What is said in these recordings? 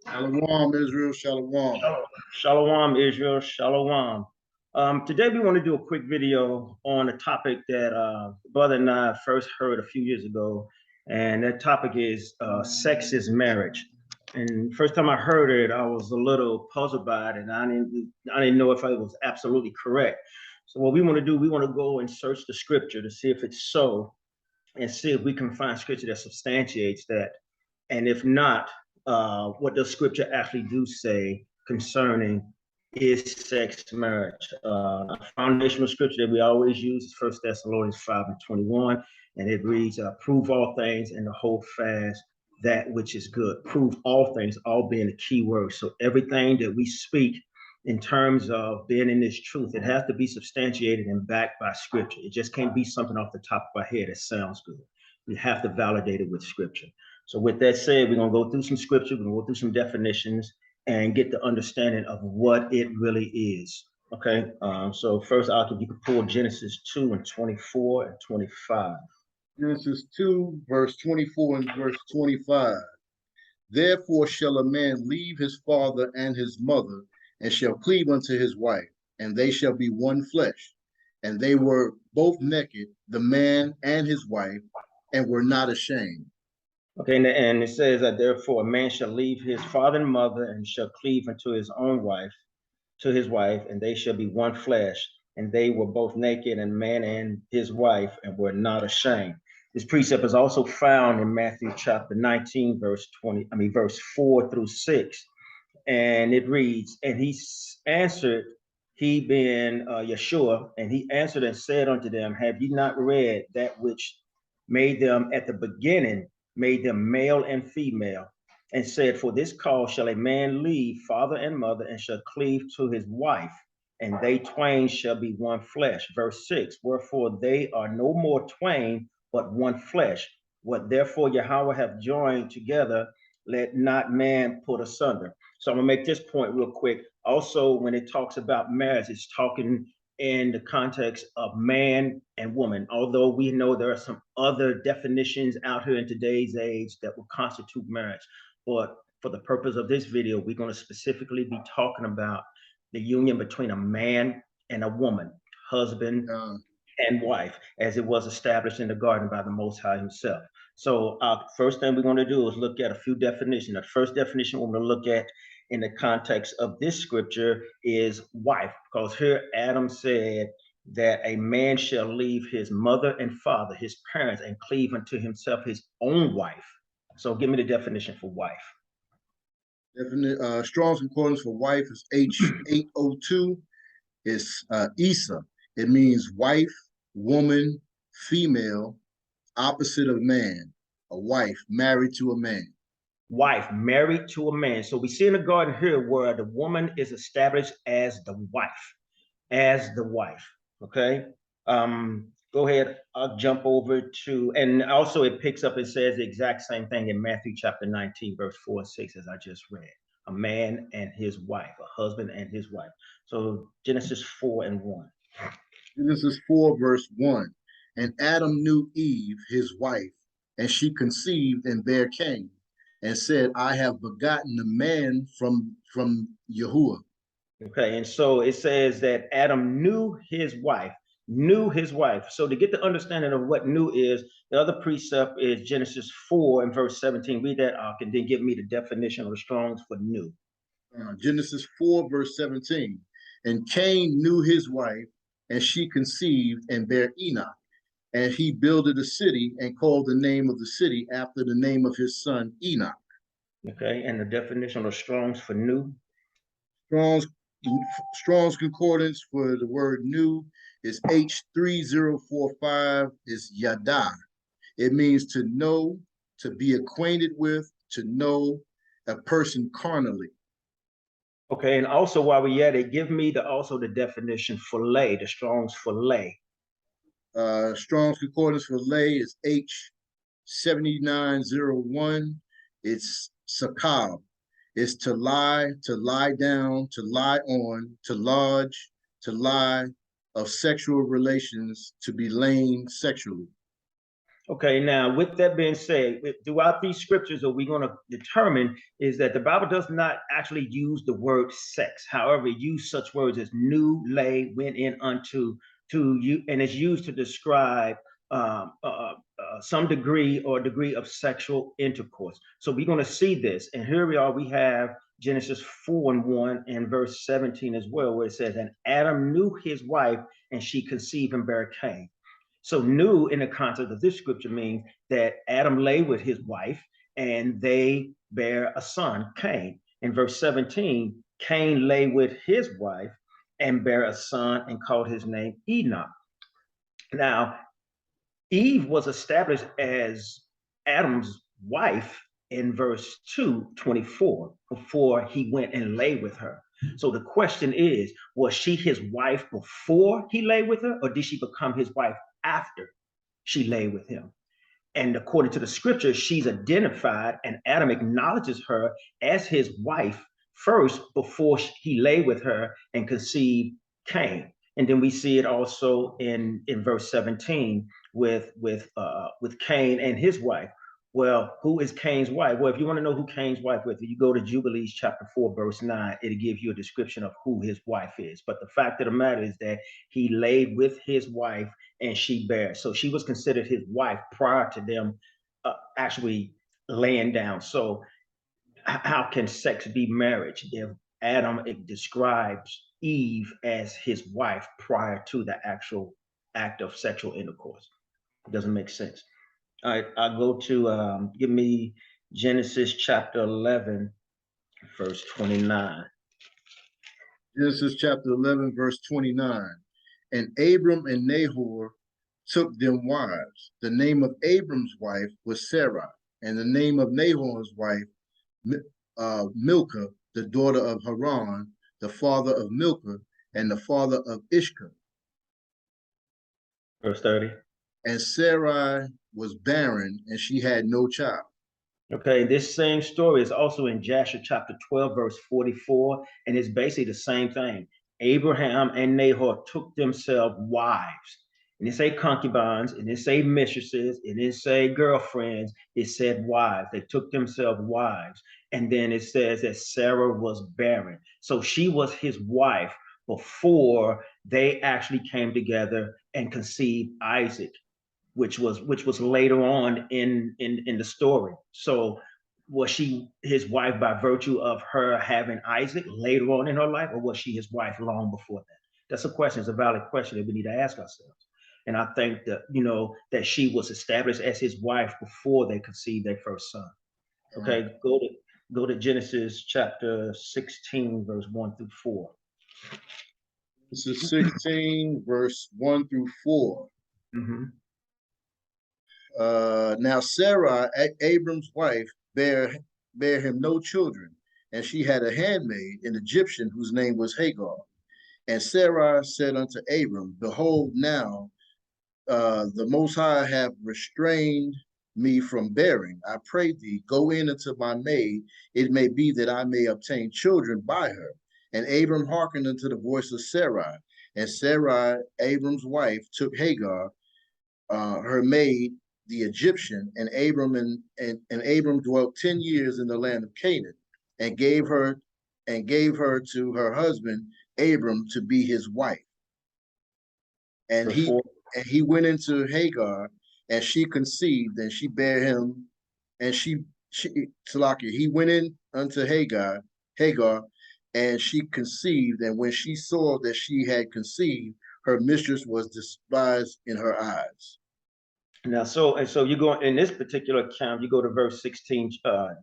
Shalom, Israel, shalom. Shalom, Israel, shalom. Today we want to do a quick video on a topic that brother and I first heard a few years ago, and that topic is sex is marriage. And first time I heard it, I was a little puzzled by it, and I didn't know if it was absolutely correct. So what we want to do, we want to go and search the scripture to see if it's so, and see if we can find scripture that substantiates that. And if not, what does scripture actually do say concerning is sex marriage? Foundational scripture that we always use is 1 Thessalonians 5:21, and it reads, prove all things and to hold fast that which is good. Prove all things, all being a key word. So everything that we speak in terms of being in this truth, it has to be substantiated and backed by scripture. It just can't be something off the top of our head that sounds good. We have to validate it with scripture. So with that said, we're going to go through some scripture, we're going to go through some definitions and get the understanding of what it really is. Okay, so first, Arthur, you can pull Genesis 2 and 24 and 25. Genesis 2, verse 24 and verse 25. Therefore shall a man leave his father and his mother, and shall cleave unto his wife, and they shall be one flesh. And they were both naked, the man and his wife, and were not ashamed. Okay, and it says that therefore a man shall leave his father and mother and shall cleave unto his own wife, to his wife, and they shall be one flesh. And they were both naked, and man and his wife, and were not ashamed. This precept is also found in Matthew chapter 19, verse 4 through 6. And it reads, and he answered, he being Yeshua, and he answered and said unto them, have ye not read that which made them at the beginning, made them male and female, and said, for this cause shall a man leave father and mother, and shall cleave to his wife, and they twain shall be one flesh. Verse 6, wherefore they are no more twain, but one flesh. What therefore Yahweh hath joined together, let not man put asunder. So I'm gonna make this point real quick. Also, when it talks about marriage, it's talking in the context of man and woman, although we know there are some other definitions out here in today's age that will constitute marriage. But for the purpose of this video, we're going to specifically be talking about the union between a man and a woman, husband and wife, as it was established in the garden by the Most High himself. So first thing we're going to do is look at a few definitions. The first definition we're going to look at in the context of this scripture is wife, because here Adam said that a man shall leave his mother and father, his parents, and cleave unto himself his own wife. So give me the definition for wife. Strong's concordance for wife is H802. It's Isa. It means wife, woman, female, opposite of man. A wife married to a man. Wife married to a man. So we see in the garden here where the woman is established as the wife. Okay. Go ahead. I'll jump over to, and also it picks up and says the exact same thing in Matthew chapter 19, verse 4 and 6, as I just read. A man and his wife, a husband and his wife. So Genesis 4 and 1. Genesis 4, verse 1. And Adam knew Eve, his wife, and she conceived and bare Cain, and said, I have begotten a man from Yahuwah. Okay, and so it says that Adam knew his wife. So to get the understanding of what new is, the other precept is Genesis 4 and verse 17. Read that, and then give me the definition of the Strong's for new. Genesis 4, verse 17. And Cain knew his wife, and she conceived and bare Enoch. And he builded a city and called the name of the city after the name of his son Enoch. Okay, and the definition of the Strong's for new? Strong's concordance for the word new is H3045, is yada. It means to know, to be acquainted with, to know a person carnally. Okay, and also while we're at it, give me also the definition for lay, the Strong's for lay. Strong's concordance for lay is H7901. It's sakab. It's to lie down, to lie on, to lodge, to lie, of sexual relations, to be lain sexually. Okay, now with that being said, throughout these scriptures, what we're going to determine is that the Bible does not actually use the word sex. However, it uses such words as new, lay, went in unto, to you, and it's used to describe some degree or degree of sexual intercourse. So we're going to see this, and here we are. We have Genesis 4:1 and verse 17 as well, where it says, "And Adam knew his wife, and she conceived and bare Cain." So new in the context of this scripture means that Adam lay with his wife and they bear a son, Cain. In verse 17, Cain lay with his wife and bare a son and called his name Enoch. Now, Eve was established as Adam's wife in verse 2:24 before he went and lay with her. So the question is, was she his wife before he lay with her, or did she become his wife after she lay with him? And according to the scripture, she's identified, and Adam acknowledges her as his wife first before he lay with her and conceived Cain. And then we see it also in verse 17 with Cain and his wife. Well, who is Cain's wife? Well, if you want to know who Cain's wife was, you go to Jubilees chapter 4, verse 9. It'll give you a description of who his wife is. But the fact of the matter is that he laid with his wife and she bare. So she was considered his wife prior to them actually laying down. So how can sex be marriage if Adam describes Eve as his wife prior to the actual act of sexual intercourse? It doesn't make sense. All right, I'll go to give me Genesis chapter 11, verse 29. Genesis chapter 11, verse 29. And Abram and Nahor took them wives. The name of Abram's wife was Sarah, and the name of Nahor's wife, Milcah, the daughter of Haran, the father of Milcah, and the father of Ishka. Verse 30. And Sarai was barren, and she had no child. Okay, this same story is also in Jasher chapter 12, verse 44, and it's basically the same thing. Abraham and Nahor took themselves wives. And it say concubines, and it say mistresses, and it say girlfriends, it said wives. They took themselves wives. And then it says that Sarah was barren. So she was his wife before they actually came together and conceived Isaac, which was later on in the story. So was she his wife by virtue of her having Isaac later on in her life, or was she his wife long before that? That's a question. It's a valid question that we need to ask ourselves. And I think that that she was established as his wife before they conceived their first son. Okay, go to Genesis chapter 16, verse 1 through 4. This is 16, verse 1 through 4. Mm-hmm. Now Sarah, Abram's wife, bare him no children, and she had a handmaid, an Egyptian, whose name was Hagar. And Sarah said unto Abram, Behold, now the Most High have restrained me from bearing. I pray thee, go in unto my maid. It may be that I may obtain children by her. And Abram hearkened unto the voice of Sarai. And Sarai, Abram's wife, took Hagar, her maid, the Egyptian, and Abram dwelt 10 years in the land of Canaan, and gave her to her husband Abram to be his wife. And he went into Hagar, and she conceived, and she bare him, and he went in unto Hagar, and she conceived, and when she saw that she had conceived, her mistress was despised in her eyes. Now, so you go in this particular account, you go to verse 16,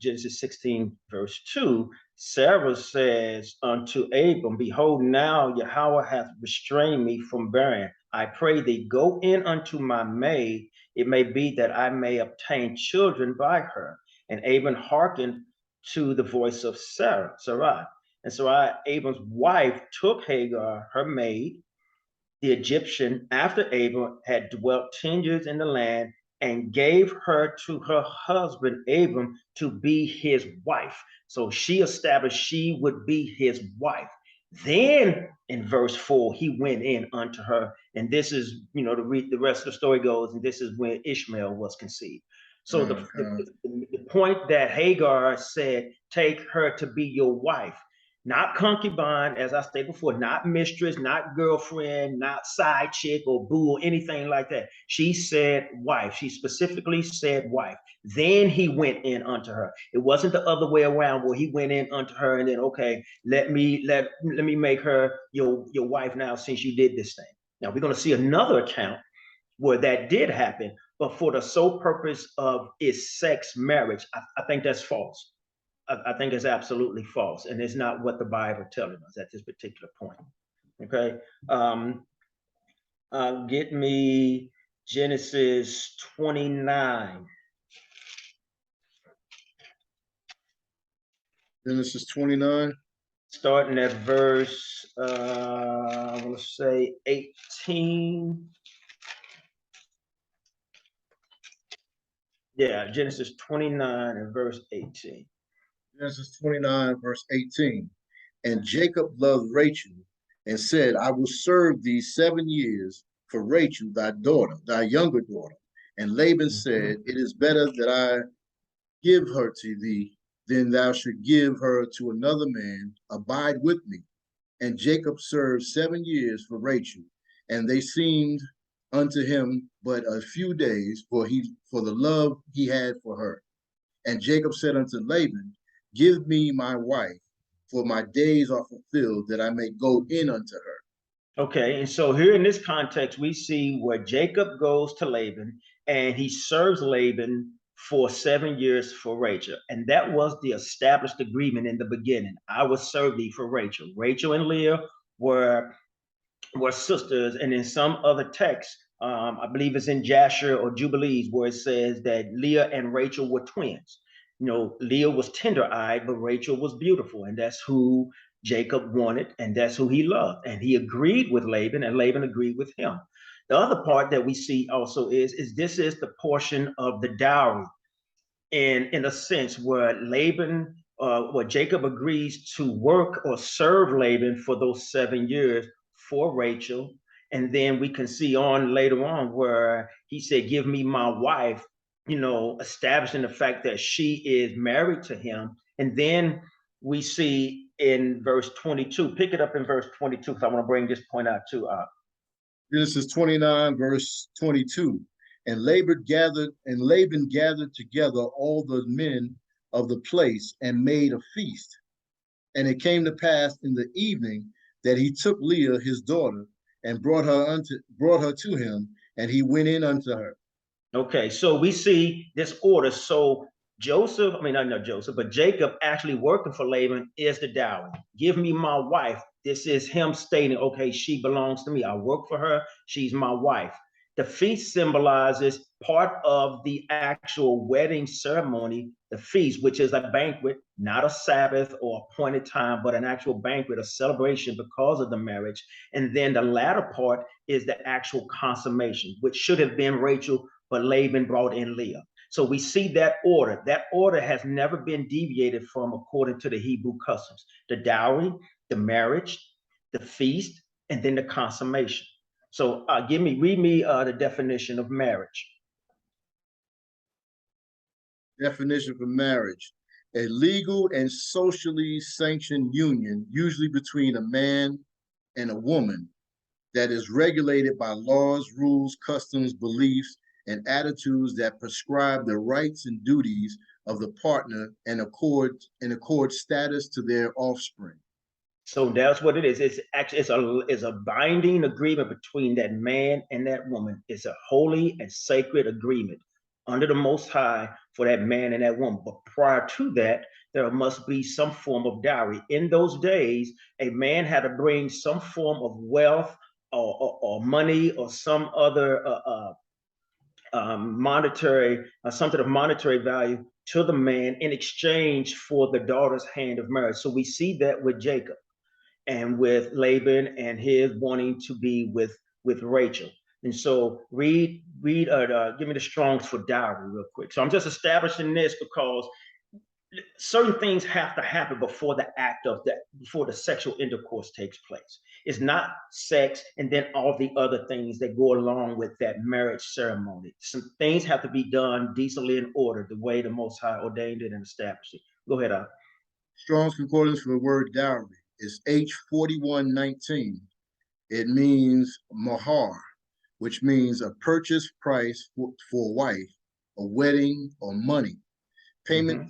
Genesis 16, verse 2. Sarah says unto Abram, Behold, now Yahweh hath restrained me from bearing. I pray thee, go in unto my maid. It may be that I may obtain children by her. And Abram hearkened to the voice of Sarai. And Sarai, Abram's wife, took Hagar, her maid, the Egyptian, after Abram had dwelt 10 years in the land, and gave her to her husband Abram to be his wife. So she established she would be his wife. Then in verse 4, he went in unto her. And this is, the rest of the story goes, and this is when Ishmael was conceived. So the point that Hagar said, take her to be your wife, not concubine, as I stated before, not mistress, not girlfriend, not side chick or boo or anything like that. She said wife. She specifically said wife. Then he went in unto her. It wasn't the other way around where he went in unto her and then, okay, let me make her your wife now since you did this thing. Now we're going to see another account where that did happen, but for the sole purpose of its sex marriage, I think that's false. I think it's absolutely false, and it's not what the Bible telling us at this particular point. Okay, get me Genesis 29. Genesis 29. Starting at verse, I want to say 18. Yeah, Genesis 29 and verse 18. Genesis 29, verse 18. And Jacob loved Rachel and said, I will serve thee 7 years for Rachel, thy daughter, thy younger daughter. And Laban said, it is better that I give her to thee than thou should give her to another man. Abide with me. And Jacob served 7 years for Rachel, and they seemed unto him but a few days, for the love he had for her. And Jacob said unto Laban, give me my wife, for my days are fulfilled, that I may go in unto her. Okay, and so here in this context, we see where Jacob goes to Laban and he serves Laban for 7 years for Rachel. And that was the established agreement in the beginning. I will serve thee for Rachel. Rachel and Leah were sisters, and in some other texts, I believe it's in Jasher or Jubilees, where it says that Leah and Rachel were twins. Leah was tender-eyed, but Rachel was beautiful, and that's who Jacob wanted, and that's who he loved. And he agreed with Laban, and Laban agreed with him. The other part that we see also is this is the portion of the dowry, in a sense where Laban, where Jacob agrees to work or serve Laban for those 7 years for Rachel. And then we can see on later on where he said, give me my wife, establishing the fact that she is married to him. And then we see in verse 22, pick it up in verse 22, because I want to bring this point out too. Genesis 29, verse 22. And Laban gathered together all the men of the place and made a feast. And it came to pass in the evening that he took Leah his daughter and brought her to him, and he went in unto her. Okay, so we see this order. So Joseph, I mean, not Joseph, but Jacob actually working for Laban is the dowry. Give me my wife. This is him stating, okay, she belongs to me. I work for her. She's my wife. The feast symbolizes part of the actual wedding ceremony, the feast, which is a banquet, not a Sabbath or appointed time, but an actual banquet, a celebration because of the marriage. And then the latter part is the actual consummation, which should have been Rachel, but Laban brought in Leah. So we see that order. That order has never been deviated from according to the Hebrew customs. The dowry, the marriage, the feast, and then the consummation. So read me the definition of marriage. Definition for marriage: a legal and socially sanctioned union, usually between a man and a woman, that is regulated by laws, rules, customs, beliefs, and attitudes that prescribe the rights and duties of the partner and accord status to their offspring. So that's what it is. It's actually it's a binding agreement between that man and that woman. It's a holy and sacred agreement under the Most High for that man and that woman. But prior to that, there must be some form of dowry. In those days, a man had to bring some form of wealth or money or some other monetary, something of monetary value to the man in exchange for the daughter's hand of marriage. So we see that with Jacob and with Laban and his wanting to be with Rachel. And so give me the Strong's for dowry real quick. So I'm just establishing this because certain things have to happen before the act of that, before the sexual intercourse takes place. It's not sex and then all the other things that go along with that marriage ceremony. Some things have to be done decently in order, the way the Most High ordained it and established it. Go ahead, Strong's Concordance for the word dowry is H4119. It means mahar, which means a purchase price for a wife, a wedding, or money. Payment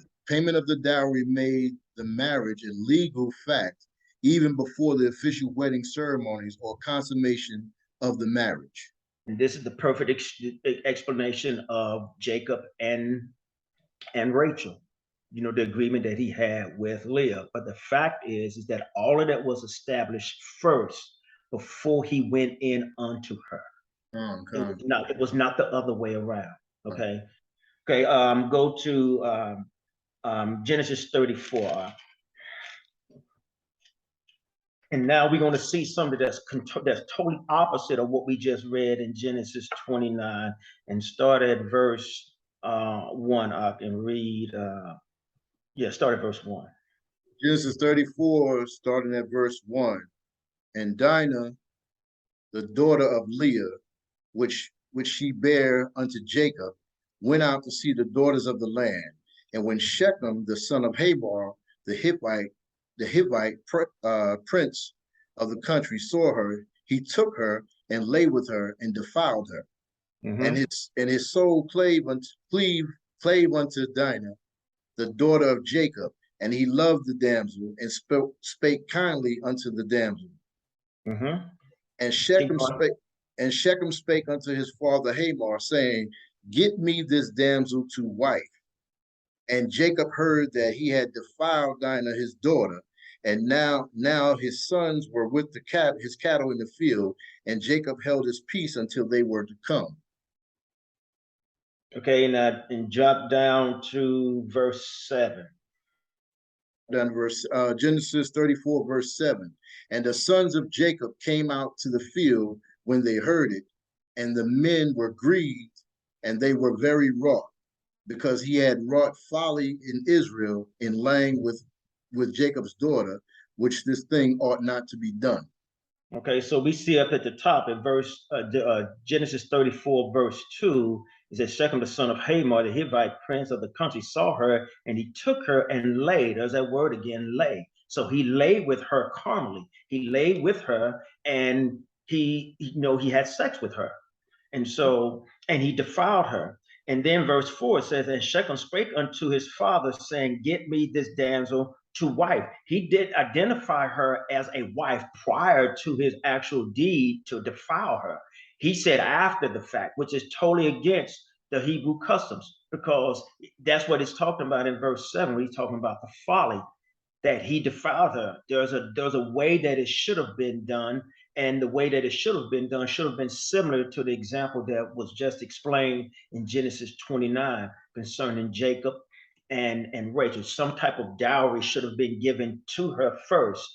of the dowry made the marriage a legal fact even before the official wedding ceremonies or consummation of the marriage. And this is the perfect explanation of Jacob and Rachel. You know, the agreement that he had with Leah. But the fact is that all of that was established first before he went in unto her. It was not the other way around. Okay. Okay. Go to Genesis 34. And now we're going to see something that's totally opposite of what we just read in Genesis 29, and start at verse 1. I can read. Start at verse 1. Genesis 34, starting at verse 1. And Dinah, the daughter of Leah, which she bare unto Jacob, went out to see the daughters of the land. And when Shechem, the son of Hamor, the Hivite prince of the country, saw her, he took her and lay with her and defiled her. And his soul clave unto Dinah, the daughter of Jacob, and he loved the damsel and spake kindly unto the damsel. And Shechem spake unto his father Hamor, saying, Get me this damsel to wife. And Jacob heard that he had defiled Dinah his daughter, and now his sons were with his cattle in the field, and Jacob held his peace until they were to come. Okay, and jump down to verse 7. Genesis 34, verse 7. And the sons of Jacob came out to the field when they heard it, and the men were grieved, and they were very wroth, because he had wrought folly in Israel in laying with Jacob's daughter, which this thing ought not to be done. Okay, so we see up at the top in Genesis 34, verse 2, is that Shechem, the son of Hamor, the Hivite prince of the country, saw her, and he took her and laid. There's that word again, lay. So he lay with her carnally. He lay with her, and he had sex with her. And he defiled her. And then verse 4 says, and Shechem spake unto his father, saying, Get me this damsel to wife. He did identify her as a wife prior to his actual deed to defile her. He said after the fact, which is totally against the Hebrew customs, because that's what he's talking about in verse 7, when he's talking about the folly that he defiled her. There's a way that it should have been done, and the way that it should have been similar to the example that was just explained in Genesis 29 concerning Jacob and Rachel. Some type of dowry should have been given to her first.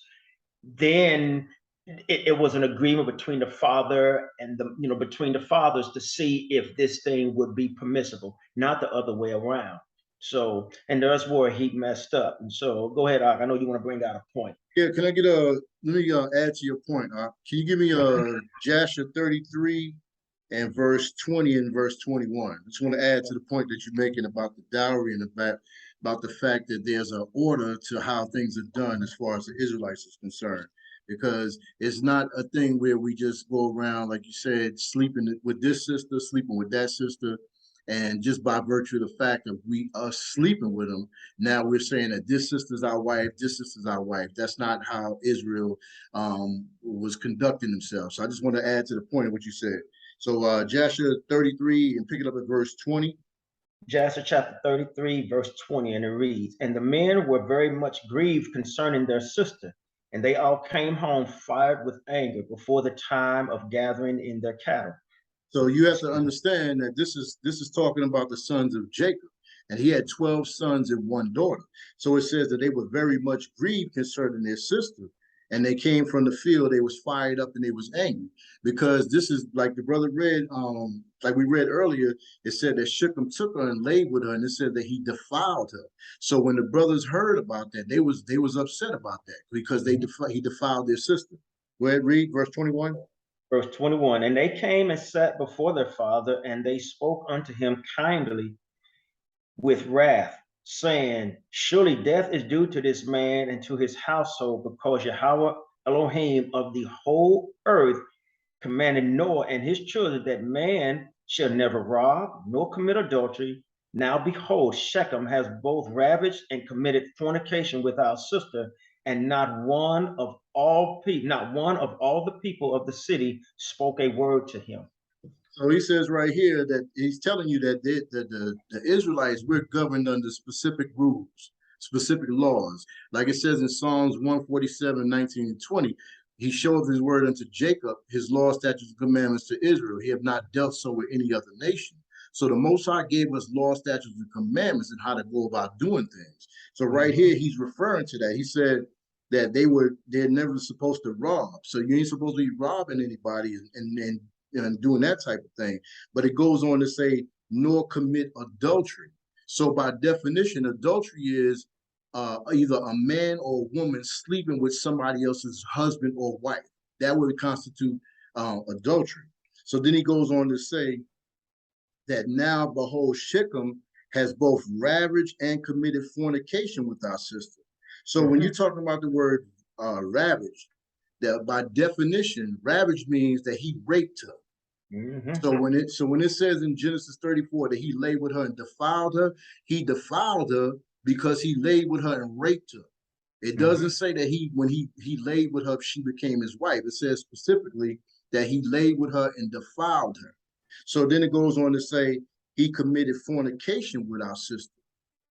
Then it was an agreement between the father and between the fathers to see if this thing would be permissible, not the other way around. So, and that's where he messed up. And so, go ahead, I know you want to bring out a point. Yeah, can I get let me add to your point. Can you give me Jasher 33 and verse 20 and verse 21? I just want to add to the point that you're making about the dowry and about the fact that there's an order to how things are done as far as the Israelites is concerned. Because it's not a thing where we just go around, like you said, sleeping with this sister, sleeping with that sister. And just by virtue of the fact that we are sleeping with them, now we're saying that this sister's our wife, this sister's our wife. That's not how Israel was conducting themselves. So I just want to add to the point of what you said. So Jasher 33, and pick it up at verse 20. Jasher chapter 33, verse 20, and it reads, And the men were very much grieved concerning their sister, and they all came home fired with anger before the time of gathering in their cattle. So you have to understand that this is talking about the sons of Jacob, and he had 12 sons and one daughter. So it says that they were very much grieved concerning their sister, and they came from the field, they was fired up and they was angry because this is like the brother read, like we read earlier, it said that Shechem took her and laid with her, and it said that he defiled her. So when the brothers heard about that, they was upset about that because he defiled their sister. Go ahead, read verse 21. Verse 21, and they came and sat before their father, and they spoke unto him kindly with wrath, saying, surely death is due to this man and to his household, because Yahweh Elohim of the whole earth commanded Noah and his children that man shall never rob nor commit adultery. Now behold, Shechem has both ravaged and committed fornication with our sister, and not one of all the people of the city spoke a word to him. So he says right here that he's telling you that the Israelites, we're governed under specific rules, specific laws. Like it says in Psalms 147, 19 and 20, he showed his word unto Jacob, his law, statutes, and commandments to Israel. He have not dealt so with any other nation. So the Most High gave us law, statutes, and commandments and how to go about doing things. So right here, he's referring to that. He said that they're never supposed to rob. So you ain't supposed to be robbing anybody and doing that type of thing. But it goes on to say, nor commit adultery. So by definition, adultery is either a man or a woman sleeping with somebody else's husband or wife. That would constitute adultery. So then he goes on to say that now, behold, Shechem has both ravaged and committed fornication with our sister. So when you're talking about the word ravaged, that by definition, ravaged means that he raped her. So when it says in Genesis 34 that he lay with her and defiled her, he defiled her because he laid with her and raped her. It doesn't say that when he laid with her, she became his wife. It says specifically that he laid with her and defiled her. So then it goes on to say he committed fornication with our sister.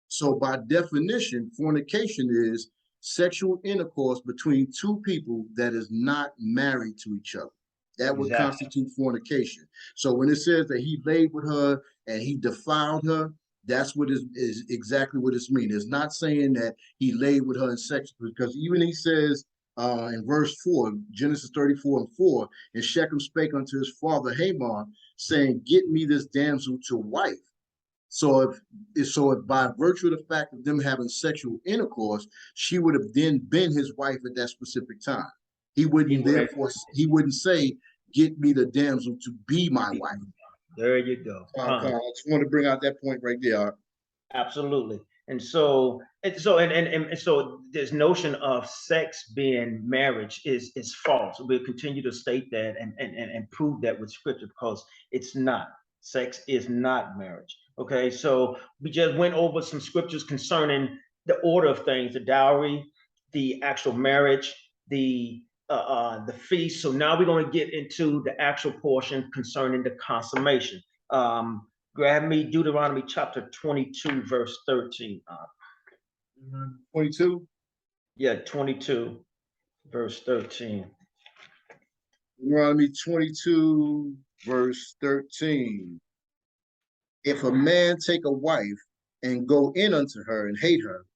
So by definition, fornication is sexual intercourse between two people that is not married to each other. That would constitute fornication. So when it says that he laid with her and he defiled her, that's what is exactly what it's mean. It's not saying that he laid with her in sex, because even he says in verse 4, Genesis 34 and 4, and Shechem spake unto his father Hamor, saying, get me this damsel to wife. So if by virtue of the fact of them having sexual intercourse, she would have then been his wife at that specific time. He wouldn't say, get me the damsel to be my wife. There you go. I just want to bring out that point right there. Absolutely. And so this notion of sex being marriage is false. We'll continue to state that and prove that with scripture, because it's not. Sex is not marriage. Okay, so we just went over some scriptures concerning the order of things, the dowry, the actual marriage, the feast. So now we're going to get into the actual portion concerning the consummation. Grab me Deuteronomy chapter 22, verse 13. 22? Yeah, 22, verse 13. Deuteronomy 22, verse 13. If a man take a wife and go in unto her and hate her,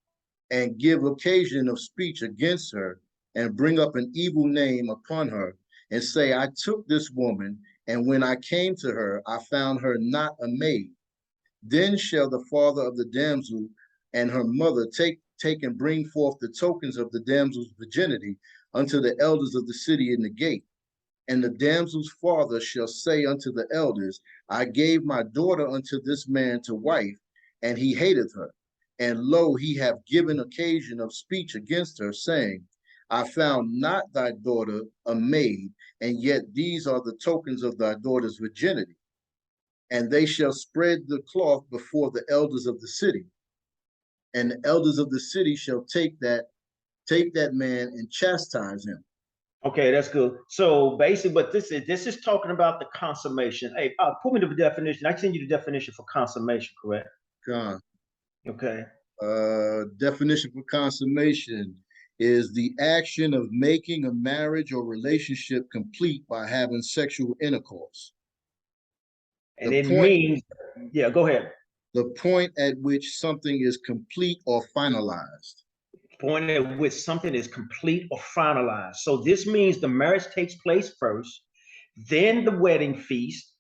and give occasion of speech against her, and bring up an evil name upon her, and say, I took this woman, and when I came to her, I found her not a maid. Then shall the father of the damsel and her mother take and bring forth the tokens of the damsel's virginity unto the elders of the city in the gate. And the damsel's father shall say unto the elders, I gave my daughter unto this man to wife, and he hateth her. And lo, he have given occasion of speech against her, saying, I found not thy daughter a maid, and yet these are the tokens of thy daughter's virginity. And they shall spread the cloth before the elders of the city. And the elders of the city shall take that man and chastise him. Okay, that's good. So basically, but this is talking about the consummation. Hey, put me the definition. I send you the definition for consummation, correct? Okay. Definition for consummation is the action of making a marriage or relationship complete by having sexual intercourse. And it means, yeah, go ahead. The point at which something is complete or finalized. point at which something is complete or finalized. So this means the marriage takes place first, then the wedding feast,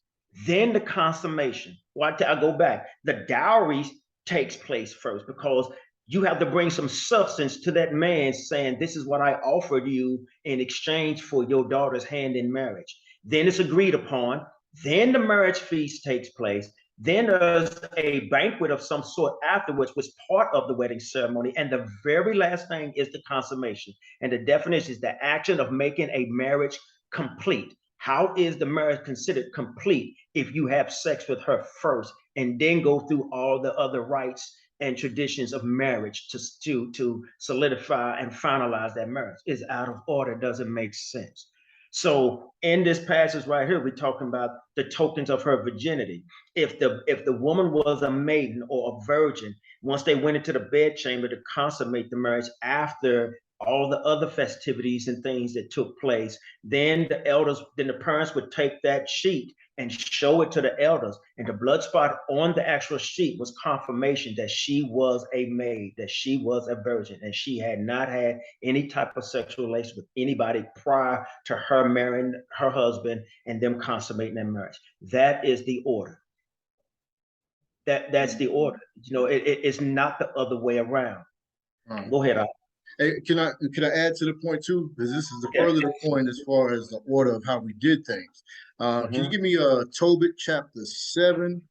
then the consummation. Well, I go back. The dowry takes place first because you have to bring some substance to that man saying, this is what I offered you in exchange for your daughter's hand in marriage. Then it's agreed upon. Then the marriage feast takes place. Then there's a banquet of some sort afterwards, which was part of the wedding ceremony. And the very last thing is the consummation. And the definition is the action of making a marriage complete. How is the marriage considered complete if you have sex with her first and then go through all the other rites and traditions of marriage to solidify and finalize that marriage? Is out of order, doesn't make sense. So in this passage right here, we're talking about the tokens of her virginity. If the woman was a maiden or a virgin, once they went into the bedchamber to consummate the marriage after all the other festivities and things that took place, then the parents would take that sheet and show it to the elders. And the blood spot on the actual sheet was confirmation that she was a maid, that she was a virgin, and she had not had any type of sexual relation with anybody prior to her marrying her husband and them consummating their marriage. That is the order. That's the order. It's not the other way around. Go ahead. Hey, can I add to the point too? Because this is the further the point as far as the order of how we did things. Can you give me Tobit chapter 7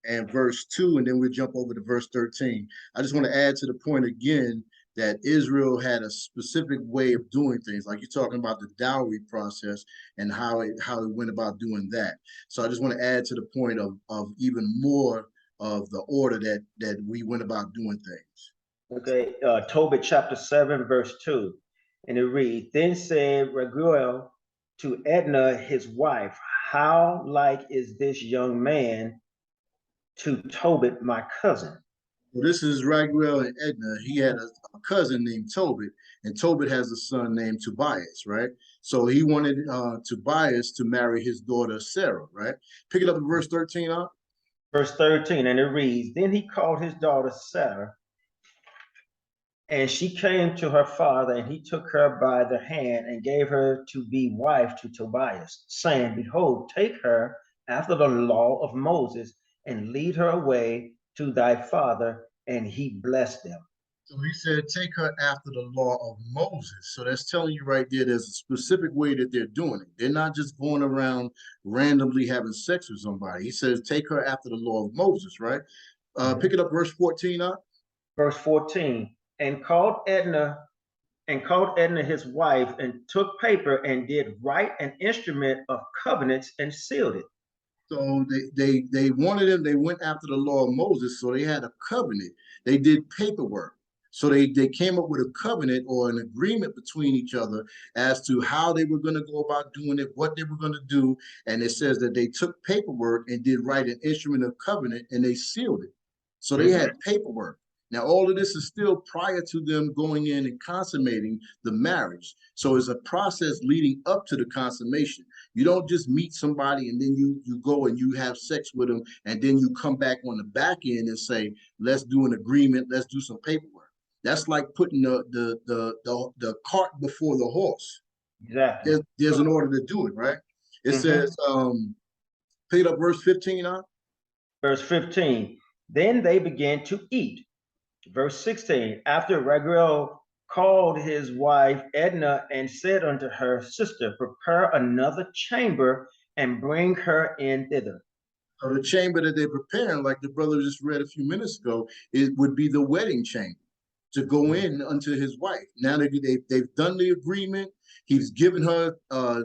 and verse 2, and then we'll jump over to verse 13. I just want to add to the point again that Israel had a specific way of doing things, like you're talking about the dowry process and how it went about doing that. So I just want to add to the point of even more of the order that we went about doing things. Okay, Tobit chapter 7, verse 2. And it reads, Then said Raguel to Edna, his wife, How like is this young man to Tobit, my cousin? Well, this is Raguel and Edna. He had a cousin named Tobit, and Tobit has a son named Tobias, right? So he wanted Tobias to marry his daughter Sarah, right? Pick it up in verse 13, huh? Verse 13, and it reads, Then he called his daughter Sarah, and she came to her father, and he took her by the hand and gave her to be wife to Tobias, saying, Behold, take her after the law of Moses and lead her away to thy father. And he blessed them. So he said, take her after the law of Moses. So that's telling you right there, there's a specific way that they're doing it. They're not just going around randomly having sex with somebody. He says, take her after the law of Moses, right? Pick it up, verse 14, huh? Verse 14. And called Edna his wife, and took paper and did write an instrument of covenants and sealed it. So they wanted him, they went after the law of Moses, so they had a covenant. They did paperwork. So they came up with a covenant or an agreement between each other as to how they were going to go about doing it, what they were going to do. And it says that they took paperwork and did write an instrument of covenant, and they sealed it. So they had paperwork. Now, all of this is still prior to them going in and consummating the marriage. So it's a process leading up to the consummation. You don't just meet somebody and then you go and you have sex with them, and then you come back on the back end and say, let's do an agreement, let's do some paperwork. That's like putting the cart before the horse. Exactly. There's an order to do it, right? It says, pick it up verse 15, huh? Verse 15. Then they began to eat. Verse 16, after Raguel called his wife Edna and said unto her sister, prepare another chamber and bring her in thither. So the chamber that they're preparing, like the brother just read a few minutes ago, it would be the wedding chamber to go in unto his wife. Now they've done the agreement. He's given her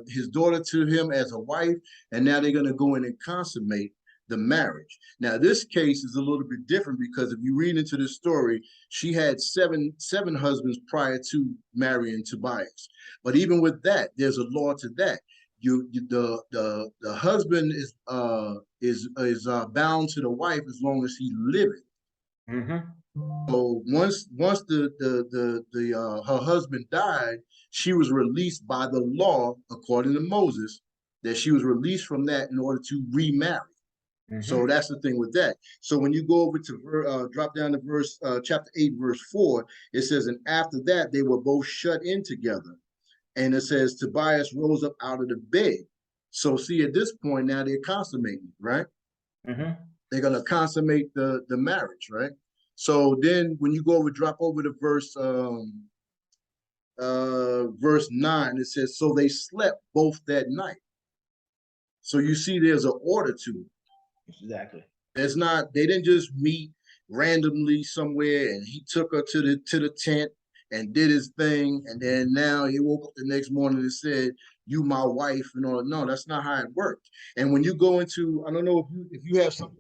his daughter to him as a wife, and now they're going to go in and consummate the marriage. Now, this case is a little bit different because if you read into this story, she had seven husbands prior to marrying Tobias. But even with that, there's a law to that. The husband is bound to the wife as long as he liveth. So once her husband died, she was released by the law, according to Moses, that she was released from that in order to remarry. So that's the thing with that. So when you go over to drop down to verse chapter 8, verse 4, it says, and after that they were both shut in together. And it says Tobias rose up out of the bed. So see, at this point now they're consummating, right? They're gonna consummate the marriage, right? So then when you go over, drop over to verse 9, it says, so they slept both that night. So you see there's an order to it. Exactly. It's not, they didn't just meet randomly somewhere and he took her to the tent and did his thing, and then now he woke up the next morning and said, you my wife and all. No, that's not how it worked. And when you go into, I don't know if you have something.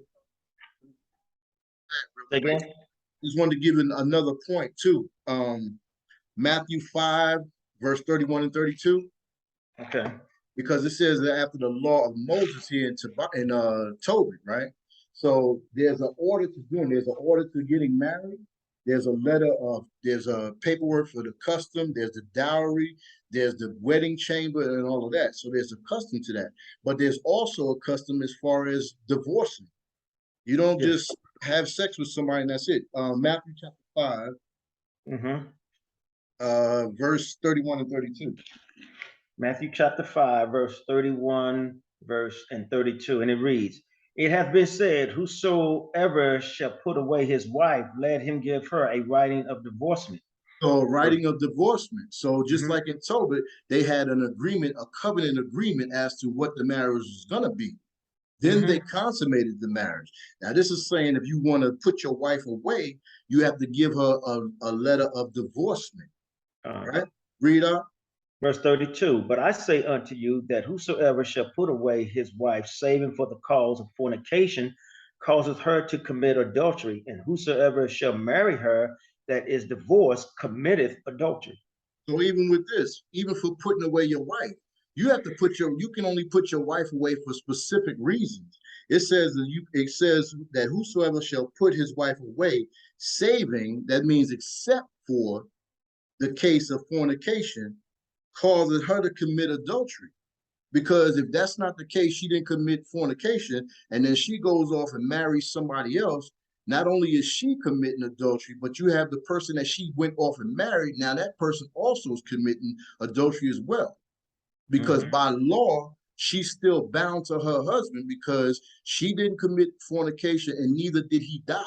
Again? Just wanted to give another point too. Matthew 5, verse 31 and 32. Okay. Because it says that after the law of Moses here in Tobit, right? So there's an order to doing, there's an order to getting married. There's there's a paperwork for the custom, there's the dowry, there's the wedding chamber and all of that. So there's a custom to that. But there's also a custom as far as divorcing. You don't just have sex with somebody and that's it. Matthew chapter 5, verse 31 and 32. Matthew chapter 5, verse 31, verse and 32, and it reads, it hath been said, whosoever shall put away his wife, let him give her a writing of divorcement. So writing of divorcement. So just like in Tobit, they had an agreement, a covenant agreement as to what the marriage was going to be. Then they consummated the marriage. Now this is saying if you want to put your wife away, you have to give her a letter of divorcement. Right? Read up. Verse 32, but I say unto you that whosoever shall put away his wife, saving for the cause of fornication, causeth her to commit adultery, and whosoever shall marry her that is divorced committeth adultery. So even with this, even for putting away your wife, you have to you can only put your wife away for specific reasons. It says that whosoever shall put his wife away, saving, that means except for the case of fornication, causes her to commit adultery. Because if that's not the case, she didn't commit fornication, and then she goes off and marries somebody else, not only is she committing adultery, but you have the person that she went off and married. Now that person also is committing adultery as well. Because by law, she's still bound to her husband because she didn't commit fornication and neither did he die.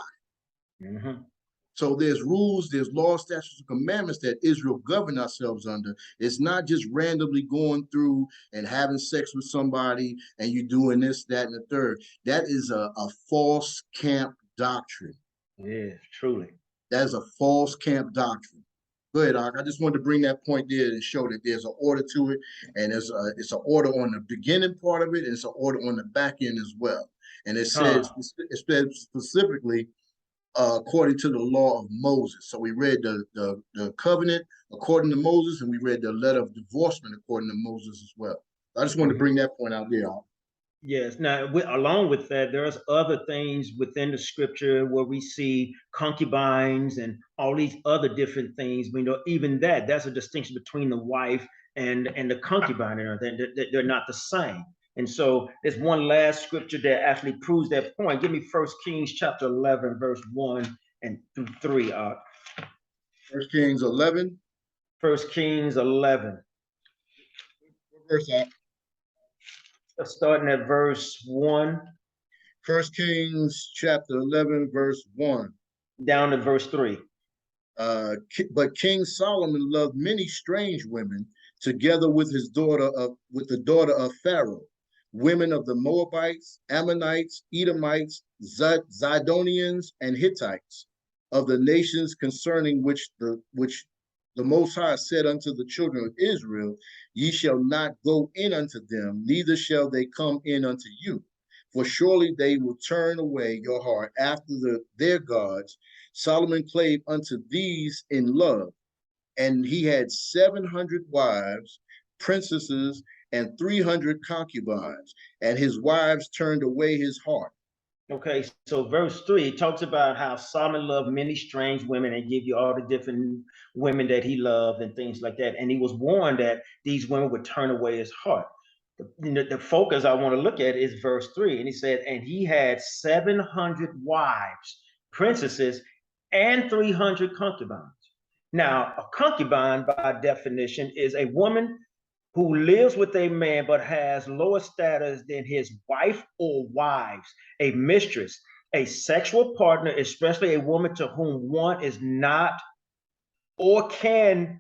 So there's rules, there's laws, statutes, and commandments that Israel govern ourselves under. It's not just randomly going through and having sex with somebody and you doing this, that, and the third. That is a false camp doctrine. Yeah, truly. That is a false camp doctrine. Go ahead, Doc. I just wanted to bring that point there and show that there's an order to it, and it's an order on the beginning part of it, and it's an order on the back end as well. And it says specifically, according to the law of Moses. So we read the covenant according to Moses, and we read the letter of divorcement according to Moses as well. I just wanted to bring that point out there. Yes. Now, along with that, there's other things within the scripture where we see concubines and all these other different things. We know even that's a distinction between the wife and the concubine, and they're not the same. And so there's one last scripture that actually proves that point. Give me 1 Kings chapter 11, verse 1 and through 3. 1 Kings 11. 1 Kings 11. What verse that? Starting at verse 1. 1 Kings chapter 11, verse 1. Down to verse 3. But King Solomon loved many strange women, together with the daughter of Pharaoh, women of the Moabites, Ammonites, Edomites, Zidonians, and Hittites, of the nations concerning which the Most High said unto the children of Israel, ye shall not go in unto them, neither shall they come in unto you. For surely they will turn away your heart after their gods. Solomon clave unto these in love, and he had 700 wives, princesses, and 300 concubines, and his wives turned away his heart. Okay, so verse 3 talks about how Solomon loved many strange women and give you all the different women that he loved and things like that. And he was warned that these women would turn away his heart. the focus I want to look at is verse 3. And he said, and he had 700 wives, princesses, and 300 concubines. Now, a concubine, by definition, is a woman who lives with a man but has lower status than his wife or wives, a mistress, a sexual partner, especially a woman to whom one is not or cannot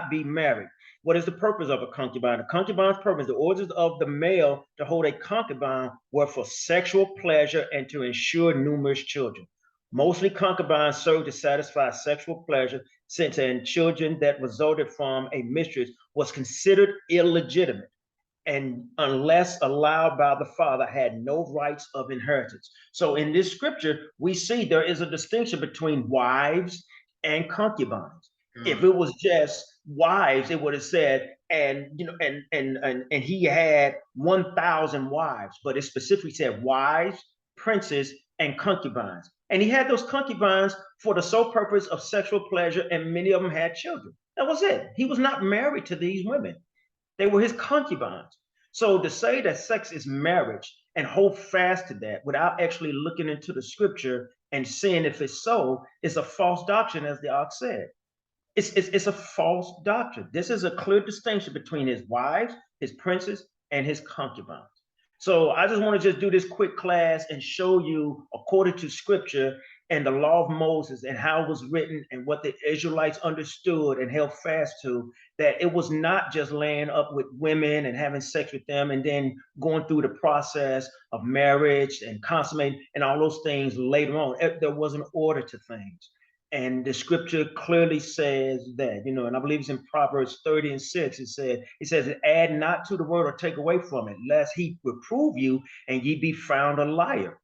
be married. What is the purpose of a concubine? A concubine's purpose, the orders of the male to hold a concubine were for sexual pleasure and to ensure numerous children. Mostly concubines served to satisfy sexual pleasure, since children that resulted from a mistress was considered illegitimate, and unless allowed by the father, had no rights of inheritance. So in this scripture, we see there is a distinction between wives and concubines. If it was just wives, it would have said, and he had 1,000 wives, but it specifically said wives, princes, and concubines. And he had those concubines for the sole purpose of sexual pleasure, and many of them had children. That was it. He was not married to these women. They were his concubines. So to say that sex is marriage and hold fast to that without actually looking into the scripture and seeing if it's so is a false doctrine, as the ox said. It's a false doctrine. This is a clear distinction between his wives, his princes, and his concubines. So I just want to just do this quick class and show you, according to scripture and the law of Moses and how it was written and what the Israelites understood and held fast to, that it was not just laying up with women and having sex with them and then going through the process of marriage and consummating and all those things later on. There was an order to things. And the scripture clearly says that, and I believe it's in Proverbs 30:6. It says, add not to the word or take away from it, lest he reprove you and ye be found a liar.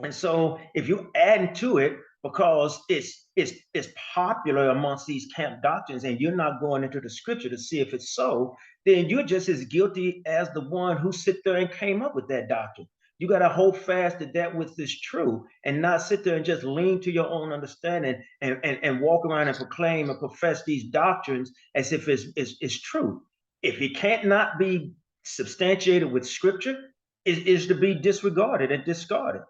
And so if you add to it because it's popular amongst these camp doctrines and you're not going into the scripture to see if it's so, then you're just as guilty as the one who sit there and came up with that doctrine. You got to hold fast to that which is true and not sit there and just lean to your own understanding and walk around and proclaim and profess these doctrines as if it's true. If it can't not be substantiated with scripture, it is to be disregarded and discarded.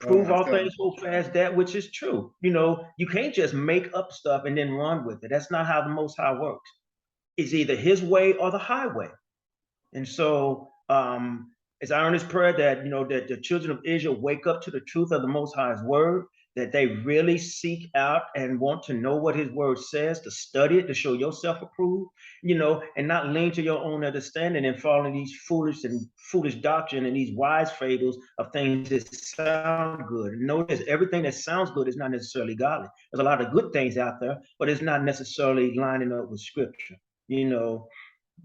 Prove all things, hold fast that which is true. You can't just make up stuff and then run with it. That's not how the Most High works. It's either his way or the highway. And so it's our earnest prayer that, that the children of Israel wake up to the truth of the Most High's word, that they really seek out and want to know what his word says, to study it, to show yourself approved, and not lean to your own understanding and fall in these foolish doctrine and these wise fables of things that sound good. And notice, everything that sounds good is not necessarily godly. There's a lot of good things out there, but it's not necessarily lining up with scripture.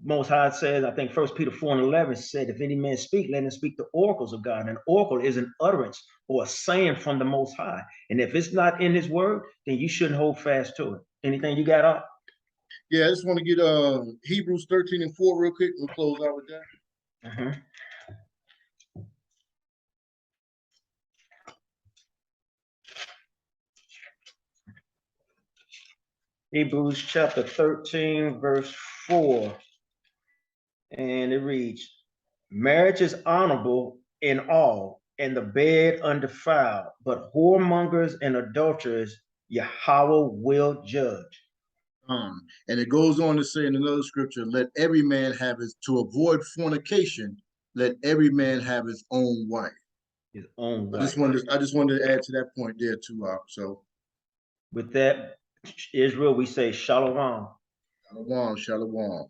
Most High says, I think 1 Peter 4:11 said, if any man speak, let him speak the oracles of God. And an oracle is an utterance or a saying from the Most High. And if it's not in his word, then you shouldn't hold fast to it. Anything you got up? Yeah, I just want to get Hebrews 13:4 real quick. We'll close out with that. Hebrews chapter 13, verse 4. And it reads, marriage is honorable in all, and the bed undefiled, but whoremongers and adulterers Yahweh will judge. And it goes on to say in another scripture, let every man have to avoid fornication, let every man have his own wife. His own wife. I just wanted to add to that point there too. So with that, Israel, we say shalom. Shalom, shalom.